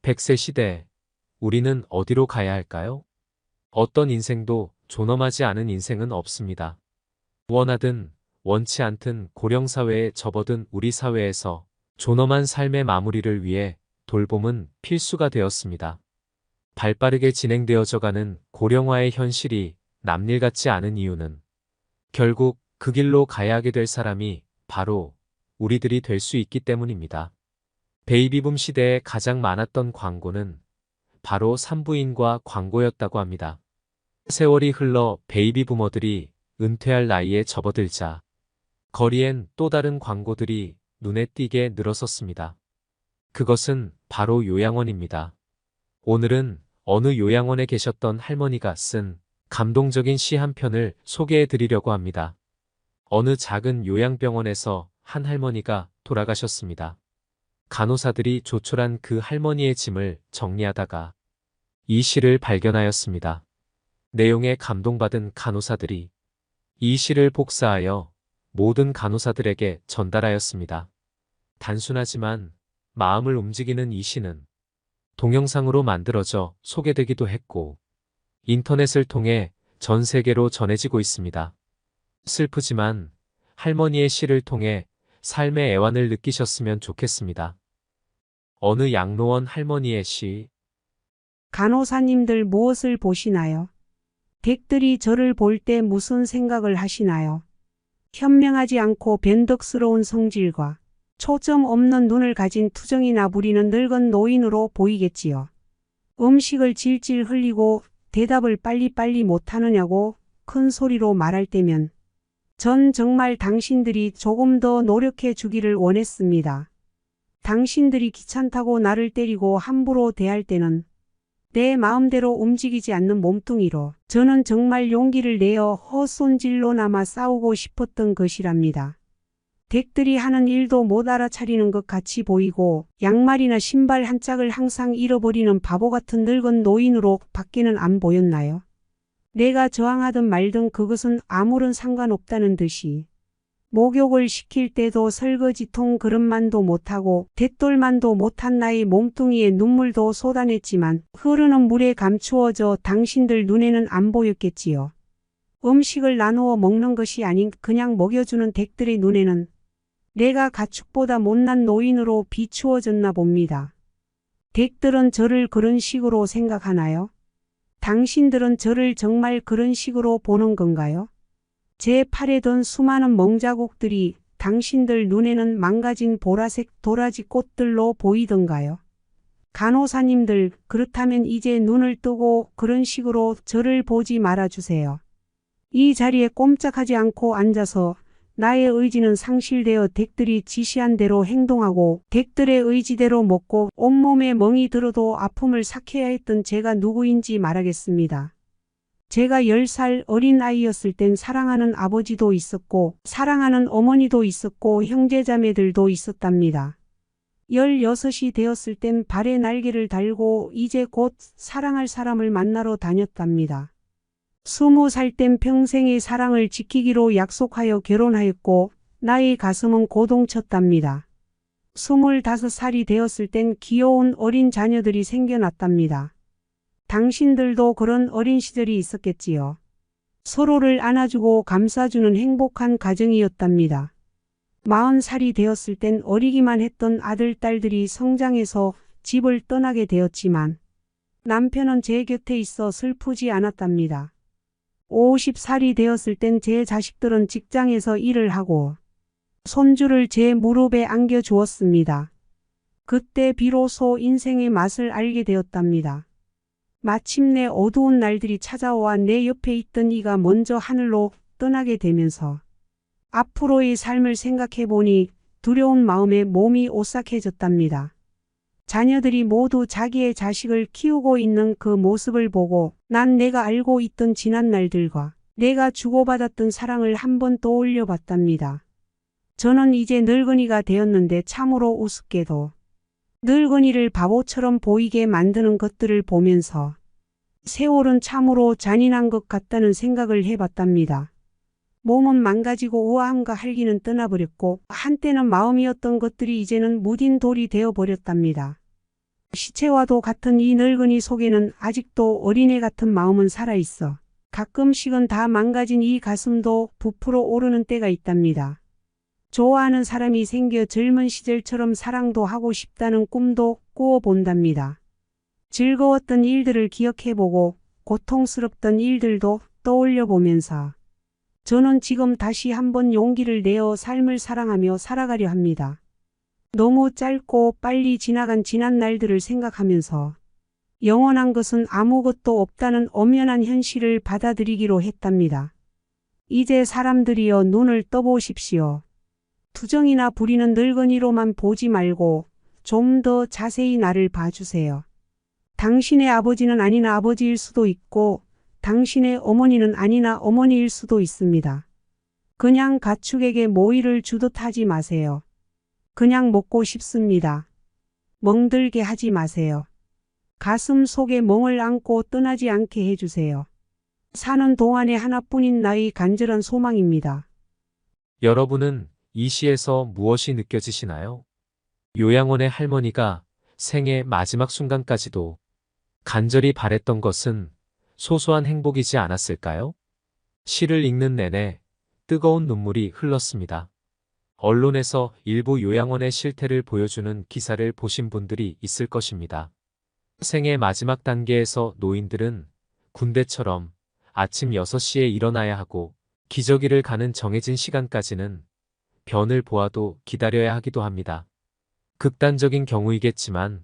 100세 시대, 우리는 어디로 가야 할까요? 어떤 인생도 존엄하지 않은 인생은 없습니다. 원하든 원치 않든 고령사회에 접어든 우리 사회에서 존엄한 삶의 마무리를 위해 돌봄은 필수가 되었습니다. 발빠르게 진행되어져가는 고령화의 현실이 남일 같지 않은 이유는 결국 그 길로 가야 하게 될 사람이 바로 우리들이 될 수 있기 때문입니다. 베이비붐 시대에 가장 많았던 광고는 바로 산부인과 광고였다고 합니다. 세월이 흘러 베이비부머들이 은퇴할 나이에 접어들자 거리엔 또 다른 광고들이 눈에 띄게 늘어섰습니다. 그것은 바로 요양원입니다. 오늘은 어느 요양원에 계셨던 할머니가 쓴 감동적인 시 한 편을 소개해 드리려고 합니다. 어느 작은 요양병원에서 한 할머니가 돌아가셨습니다. 간호사들이 조촐한 그 할머니의 짐을 정리하다가 이 시를 발견하였습니다. 내용에 감동받은 간호사들이 이 시를 복사하여 모든 간호사들에게 전달하였습니다. 단순하지만 마음을 움직이는 이 시는 동영상으로 만들어져 소개되기도 했고 인터넷을 통해 전 세계로 전해지고 있습니다. 슬프지만 할머니의 시를 통해 삶의 애환을 느끼셨으면 좋겠습니다. 어느 양로원 할머니의 시. 간호사님들 무엇을 보시나요? 댁들이 저를 볼 때 무슨 생각을 하시나요? 현명하지 않고 변덕스러운 성질과 초점 없는 눈을 가진 투정이나 부리는 늙은 노인으로 보이겠지요. 음식을 질질 흘리고 대답을 빨리빨리 못하느냐고 큰 소리로 말할 때면 전 정말 당신들이 조금 더 노력해 주기를 원했습니다. 당신들이 귀찮다고 나를 때리고 함부로 대할 때는 내 마음대로 움직이지 않는 몸뚱이로 저는 정말 용기를 내어 헛손질로나마 싸우고 싶었던 것이랍니다. 댁들이 하는 일도 못 알아차리는 것 같이 보이고 양말이나 신발 한 짝을 항상 잃어버리는 바보 같은 늙은 노인으로 밖에는 안 보였나요? 내가 저항하든 말든 그것은 아무런 상관없다는 듯이 목욕을 시킬 때도 설거지통 그릇만도 못하고 대돌만도 못한 나의 몸뚱이에 눈물도 쏟아냈지만 흐르는 물에 감추어져 당신들 눈에는 안 보였겠지요. 음식을 나누어 먹는 것이 아닌 그냥 먹여주는 댁들의 눈에는 내가 가축보다 못난 노인으로 비추어졌나 봅니다. 댁들은 저를 그런 식으로 생각하나요? 당신들은 저를 정말 그런 식으로 보는 건가요? 제 팔에 든 수많은 멍자국들이 당신들 눈에는 망가진 보라색 도라지 꽃들로 보이던가요? 간호사님들, 그렇다면 이제 눈을 뜨고 그런 식으로 저를 보지 말아주세요. 이 자리에 꼼짝하지 않고 앉아서 나의 의지는 상실되어 댁들이 지시한 대로 행동하고 댁들의 의지대로 먹고 온몸에 멍이 들어도 아픔을 삭혀야 했던 제가 누구인지 말하겠습니다. 제가 10살 어린 아이였을 땐 사랑하는 아버지도 있었고 사랑하는 어머니도 있었고 형제자매들도 있었답니다. 16이 되었을 땐 발에 날개를 달고 이제 곧 사랑할 사람을 만나러 다녔답니다. 20살 땐 평생의 사랑을 지키기로 약속하여 결혼하였고 나의 가슴은 고동쳤답니다. 25살이 되었을 땐 귀여운 어린 자녀들이 생겨났답니다. 당신들도 그런 어린 시절이 있었겠지요. 서로를 안아주고 감싸주는 행복한 가정이었답니다. 40살이 되었을 땐 어리기만 했던 아들, 딸들이 성장해서 집을 떠나게 되었지만 남편은 제 곁에 있어 슬프지 않았답니다. 50살이 되었을 땐 제 자식들은 직장에서 일을 하고 손주를 제 무릎에 안겨주었습니다. 그때 비로소 인생의 맛을 알게 되었답니다. 마침내 어두운 날들이 찾아와 내 옆에 있던 이가 먼저 하늘로 떠나게 되면서 앞으로의 삶을 생각해보니 두려운 마음에 몸이 오싹해졌답니다. 자녀들이 모두 자기의 자식을 키우고 있는 그 모습을 보고 난 내가 알고 있던 지난 날들과 내가 주고받았던 사랑을 한번 떠올려 봤답니다. 저는 이제 늙은이가 되었는데 참으로 우습게도 늙은이를 바보처럼 보이게 만드는 것들을 보면서 세월은 참으로 잔인한 것 같다는 생각을 해봤답니다. 몸은 망가지고 우아함과 활기는 떠나버렸고 한때는 마음이었던 것들이 이제는 무딘 돌이 되어버렸답니다. 시체와도 같은 이 늙은이 속에는 아직도 어린애 같은 마음은 살아있어. 가끔씩은 다 망가진 이 가슴도 부풀어 오르는 때가 있답니다. 좋아하는 사람이 생겨 젊은 시절처럼 사랑도 하고 싶다는 꿈도 꾸어본답니다. 즐거웠던 일들을 기억해보고 고통스럽던 일들도 떠올려보면서 저는 지금 다시 한번 용기를 내어 삶을 사랑하며 살아가려 합니다. 너무 짧고 빨리 지나간 지난 날들을 생각하면서 영원한 것은 아무것도 없다는 엄연한 현실을 받아들이기로 했답니다. 이제 사람들이여 눈을 떠보십시오. 투정이나 부리는 늙은이로만 보지 말고 좀 더 자세히 나를 봐주세요. 당신의 아버지는 아니나 아버지일 수도 있고 당신의 어머니는 아니나 어머니일 수도 있습니다. 그냥 가축에게 모이를 주듯 하지 마세요. 그냥 먹고 싶습니다. 멍들게 하지 마세요. 가슴 속에 멍을 안고 떠나지 않게 해주세요. 사는 동안에 하나뿐인 나의 간절한 소망입니다. 여러분은 이 시에서 무엇이 느껴지시나요? 요양원의 할머니가 생의 마지막 순간까지도 간절히 바랬던 것은 소소한 행복이지 않았을까요? 시를 읽는 내내 뜨거운 눈물이 흘렀습니다. 언론에서 일부 요양원의 실태를 보여주는 기사를 보신 분들이 있을 것입니다. 생의 마지막 단계에서 노인들은 군대처럼 아침 6시에 일어나야 하고 기저귀를 가는 정해진 시간까지는 변을 보아도 기다려야 하기도 합니다. 극단적인 경우이겠지만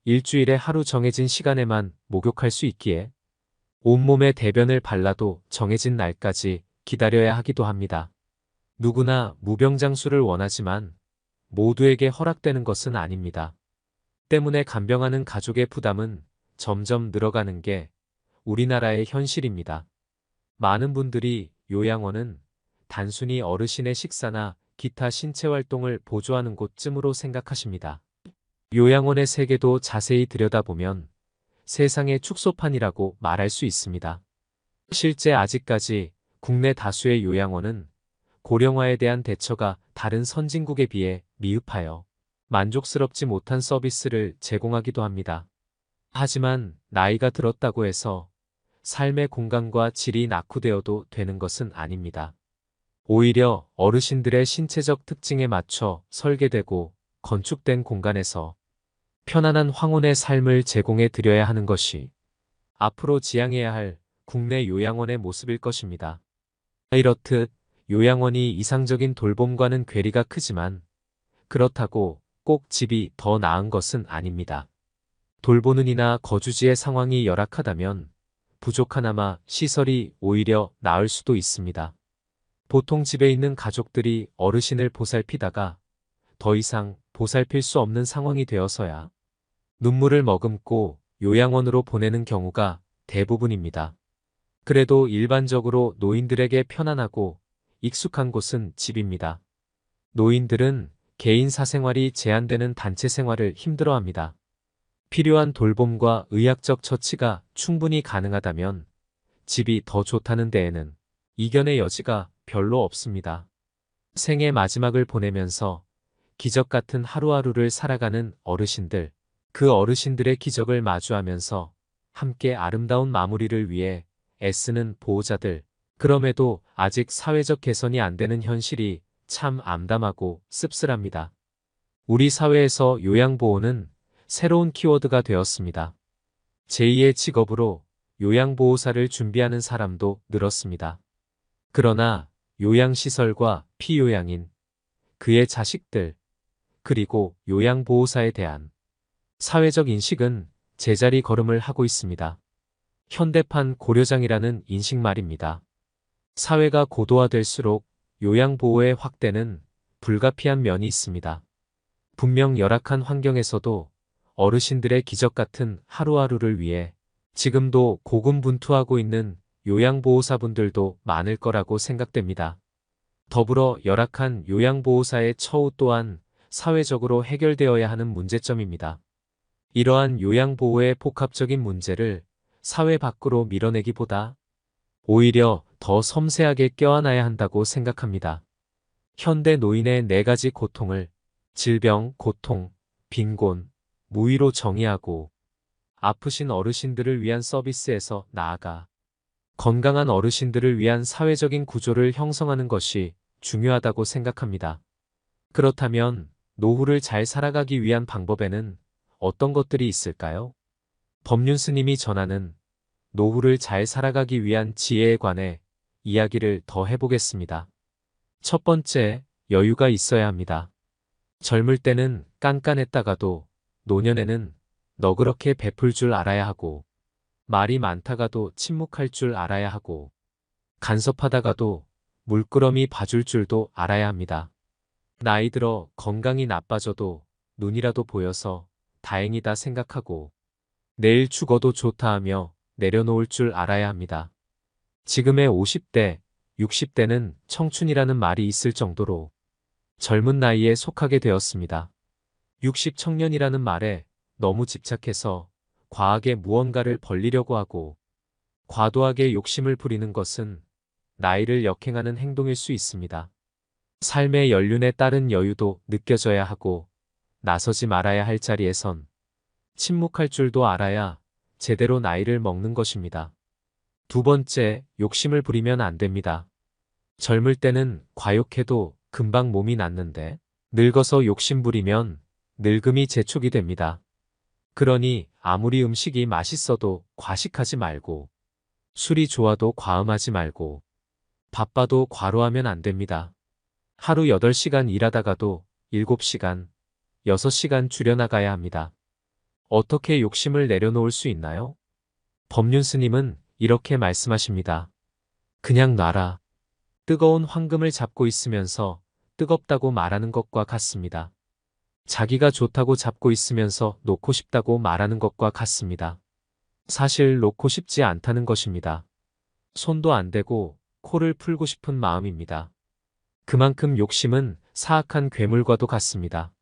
일주일에 하루 정해진 시간에만 목욕할 수 있기에 온몸에 대변을 발라도 정해진 날까지 기다려야 하기도 합니다. 누구나 무병장수를 원하지만 모두에게 허락되는 것은 아닙니다. 때문에 간병하는 가족의 부담은 점점 늘어가는 게 우리나라의 현실입니다. 많은 분들이 요양원은 단순히 어르신의 식사나 기타 신체 활동을 보조하는 곳쯤으로 생각하십니다. 요양원의 세계도 자세히 들여다보면 세상의 축소판이라고 말할 수 있습니다. 실제 아직까지 국내 다수의 요양원은 고령화에 대한 대처가 다른 선진국에 비해 미흡하여 만족스럽지 못한 서비스를 제공하기도 합니다. 하지만 나이가 들었다고 해서 삶의 공간과 질이 낙후되어도 되는 것은 아닙니다. 오히려 어르신들의 신체적 특징에 맞춰 설계되고 건축된 공간에서 편안한 황혼의 삶을 제공해 드려야 하는 것이 앞으로 지향해야 할 국내 요양원의 모습일 것입니다. 이렇듯 요양원이 이상적인 돌봄과는 괴리가 크지만 그렇다고 꼭 집이 더 나은 것은 아닙니다. 돌보는 이나 거주지의 상황이 열악하다면 부족하나마 시설이 오히려 나을 수도 있습니다. 보통 집에 있는 가족들이 어르신을 보살피다가 더 이상 보살필 수 없는 상황이 되어서야 눈물을 머금고 요양원으로 보내는 경우가 대부분입니다. 그래도 일반적으로 노인들에게 편안하고 익숙한 곳은 집입니다. 노인들은 개인 사생활이 제한되는 단체 생활을 힘들어합니다. 필요한 돌봄과 의학적 처치가 충분히 가능하다면 집이 더 좋다는 데에는 이견의 여지가 별로 없습니다. 생의 마지막을 보내면서 기적 같은 하루하루를 살아가는 어르신들, 그 어르신들의 기적을 마주하면서 함께 아름다운 마무리를 위해 애쓰는 보호자들, 그럼에도 아직 사회적 개선이 안 되는 현실이 참 암담하고 씁쓸합니다. 우리 사회에서 요양보호는 새로운 키워드가 되었습니다. 제2의 직업으로 요양보호사를 준비하는 사람도 늘었습니다. 그러나 요양시설과 피요양인, 그의 자식들, 그리고 요양보호사에 대한 사회적 인식은 제자리 걸음을 하고 있습니다. 현대판 고려장이라는 인식 말입니다. 사회가 고도화될수록 요양보호의 확대는 불가피한 면이 있습니다. 분명 열악한 환경에서도 어르신들의 기적 같은 하루하루를 위해 지금도 고군분투하고 있는 요양보호사분들도 많을 거라고 생각됩니다. 더불어 열악한 요양보호사의 처우 또한 사회적으로 해결되어야 하는 문제점입니다. 이러한 요양보호의 복합적인 문제를 사회 밖으로 밀어내기보다 오히려 더 섬세하게 껴안아야 한다고 생각합니다. 현대 노인의 4가지 고통을 질병, 고통, 빈곤, 무위로 정의하고 아프신 어르신들을 위한 서비스에서 나아가 건강한 어르신들을 위한 사회적인 구조를 형성하는 것이 중요하다고 생각합니다. 그렇다면 노후를 잘 살아가기 위한 방법에는 어떤 것들이 있을까요? 법륜 스님이 전하는 노후를 잘 살아가기 위한 지혜에 관해 이야기를 더 해보겠습니다. 첫 번째, 여유가 있어야 합니다. 젊을 때는 깐깐했다가도 노년에는 너그럽게 베풀 줄 알아야 하고, 말이 많다가도 침묵할 줄 알아야 하고, 간섭하다가도 물끄러미 봐줄 줄도 알아야 합니다. 나이 들어 건강이 나빠져도 눈이라도 보여서 다행이다 생각하고, 내일 죽어도 좋다 하며 내려놓을 줄 알아야 합니다. 지금의 50대, 60대는 청춘이라는 말이 있을 정도로 젊은 나이에 속하게 되었습니다. 60 청년이라는 말에 너무 집착해서 과하게 무언가를 벌리려고 하고 과도하게 욕심을 부리는 것은 나이를 역행하는 행동일 수 있습니다. 삶의 연륜에 따른 여유도 느껴져야 하고 나서지 말아야 할 자리에선 침묵할 줄도 알아야 제대로 나이를 먹는 것입니다. 두 번째, 욕심을 부리면 안 됩니다. 젊을 때는 과욕해도 금방 몸이 낫는데 늙어서 욕심 부리면 늙음이 재촉이 됩니다. 그러니 아무리 음식이 맛있어도 과식하지 말고 술이 좋아도 과음하지 말고 바빠도 과로하면 안 됩니다. 하루 8시간 일하다가도 7시간, 6시간 줄여나가야 합니다. 어떻게 욕심을 내려놓을 수 있나요? 법륜 스님은 이렇게 말씀하십니다. 그냥 놔라. 뜨거운 황금을 잡고 있으면서 뜨겁다고 말하는 것과 같습니다. 자기가 좋다고 잡고 있으면서 놓고 싶다고 말하는 것과 같습니다. 사실 놓고 싶지 않다는 것입니다. 손도 안 대고 코를 풀고 싶은 마음입니다. 그만큼 욕심은 사악한 괴물과도 같습니다.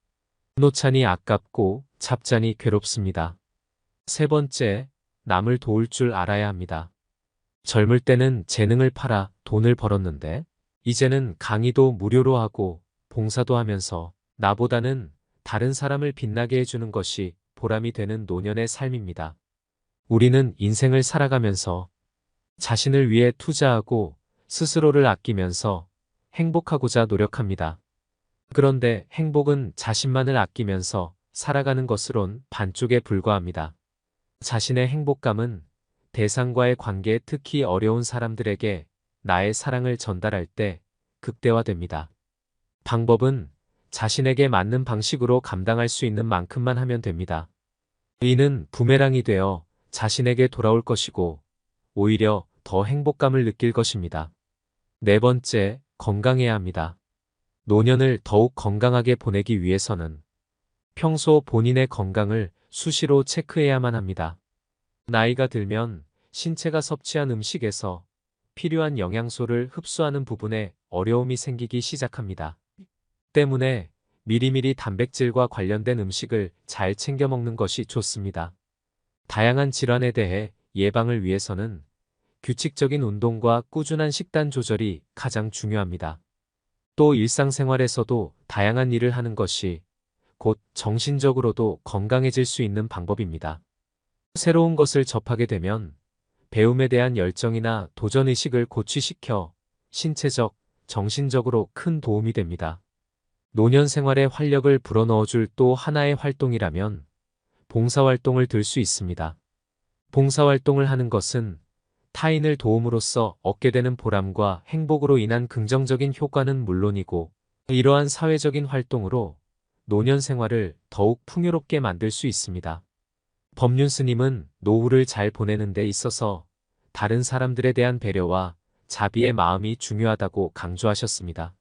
놓자니 아깝고 잡자니 괴롭습니다. 세 번째, 남을 도울 줄 알아야 합니다. 젊을 때는 재능을 팔아 돈을 벌었는데 이제는 강의도 무료로 하고 봉사도 하면서 나보다는 다른 사람을 빛나게 해주는 것이 보람이 되는 노년의 삶입니다. 우리는 인생을 살아가면서 자신을 위해 투자하고 스스로를 아끼면서 행복하고자 노력합니다. 그런데 행복은 자신만을 아끼면서 살아가는 것으론 반쪽에 불과합니다. 자신의 행복감은 대상과의 관계에 특히 어려운 사람들에게 나의 사랑을 전달할 때 극대화됩니다. 방법은 자신에게 맞는 방식으로 감당할 수 있는 만큼만 하면 됩니다. 이는 부메랑이 되어 자신에게 돌아올 것이고 오히려 더 행복감을 느낄 것입니다. 네 번째, 건강해야 합니다. 노년을 더욱 건강하게 보내기 위해서는 평소 본인의 건강을 수시로 체크해야만 합니다. 나이가 들면 신체가 섭취한 음식에서 필요한 영양소를 흡수하는 부분에 어려움이 생기기 시작합니다. 때문에 미리미리 단백질과 관련된 음식을 잘 챙겨 먹는 것이 좋습니다. 다양한 질환에 대해 예방을 위해서는 규칙적인 운동과 꾸준한 식단 조절이 가장 중요합니다. 또 일상생활에서도 다양한 일을 하는 것이 곧 정신적으로도 건강해질 수 있는 방법입니다. 새로운 것을 접하게 되면 배움에 대한 열정이나 도전의식을 고취시켜 신체적, 정신적으로 큰 도움이 됩니다. 노년 생활에 활력을 불어넣어줄 또 하나의 활동이라면 봉사활동을 들 수 있습니다. 봉사활동을 하는 것은 타인을 도움으로써 얻게 되는 보람과 행복으로 인한 긍정적인 효과는 물론이고 이러한 사회적인 활동으로 노년 생활을 더욱 풍요롭게 만들 수 있습니다. 법륜 스님은 노후를 잘 보내는 데 있어서 다른 사람들에 대한 배려와 자비의 마음이 중요하다고 강조하셨습니다.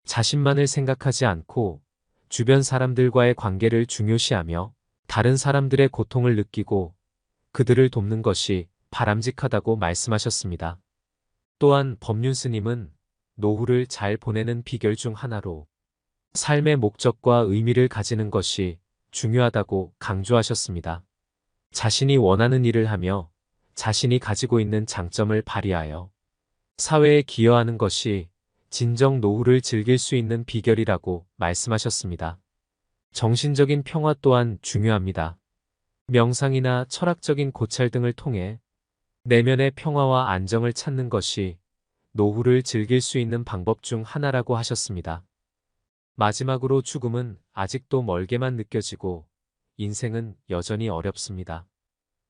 자신만을 생각하지 않고 주변 사람들과의 관계를 중요시하며 다른 사람들의 고통을 느끼고 그들을 돕는 것이 바람직하다고 말씀하셨습니다. 또한 법륜 스님은 노후를 잘 보내는 비결 중 하나로 삶의 목적과 의미를 가지는 것이 중요하다고 강조하셨습니다. 자신이 원하는 일을 하며 자신이 가지고 있는 장점을 발휘하여 사회에 기여하는 것이 진정 노후를 즐길 수 있는 비결이라고 말씀하셨습니다. 정신적인 평화 또한 중요합니다. 명상이나 철학적인 고찰 등을 통해 내면의 평화와 안정을 찾는 것이 노후를 즐길 수 있는 방법 중 하나라고 하셨습니다. 마지막으로 죽음은 아직도 멀게만 느껴지고 인생은 여전히 어렵습니다.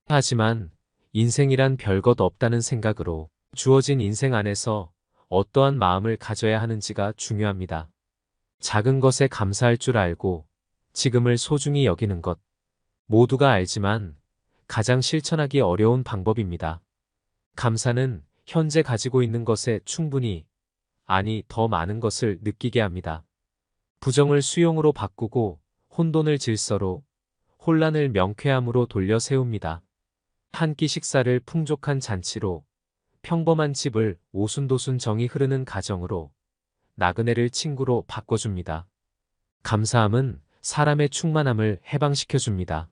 하지만 인생이란 별것 없다는 생각으로 주어진 인생 안에서 어떠한 마음을 가져야 하는지가 중요합니다. 작은 것에 감사할 줄 알고 지금을 소중히 여기는 것. 모두가 알지만 가장 실천하기 어려운 방법입니다. 감사는 현재 가지고 있는 것에 충분히, 아니 더 많은 것을 느끼게 합니다. 부정을 수용으로 바꾸고 혼돈을 질서로, 혼란을 명쾌함으로 돌려 세웁니다. 한 끼 식사를 풍족한 잔치로, 평범한 집을 오순도순 정이 흐르는 가정으로, 나그네를 친구로 바꿔줍니다. 감사함은 사람의 충만함을 해방시켜줍니다.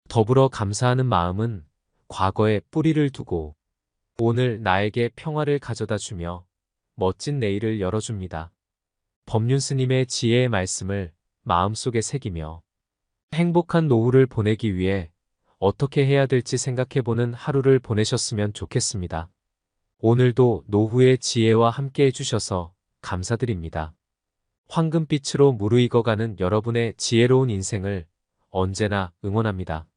더불어 감사하는 마음은 과거에 뿌리를 두고 오늘 나에게 평화를 가져다 주며 멋진 내일을 열어줍니다. 법륜 스님의 지혜의 말씀을 마음속에 새기며 행복한 노후를 보내기 위해 어떻게 해야 될지 생각해보는 하루를 보내셨으면 좋겠습니다. 오늘도 노후의 지혜와 함께 해주셔서 감사드립니다. 황금빛으로 무르익어가는 여러분의 지혜로운 인생을 언제나 응원합니다.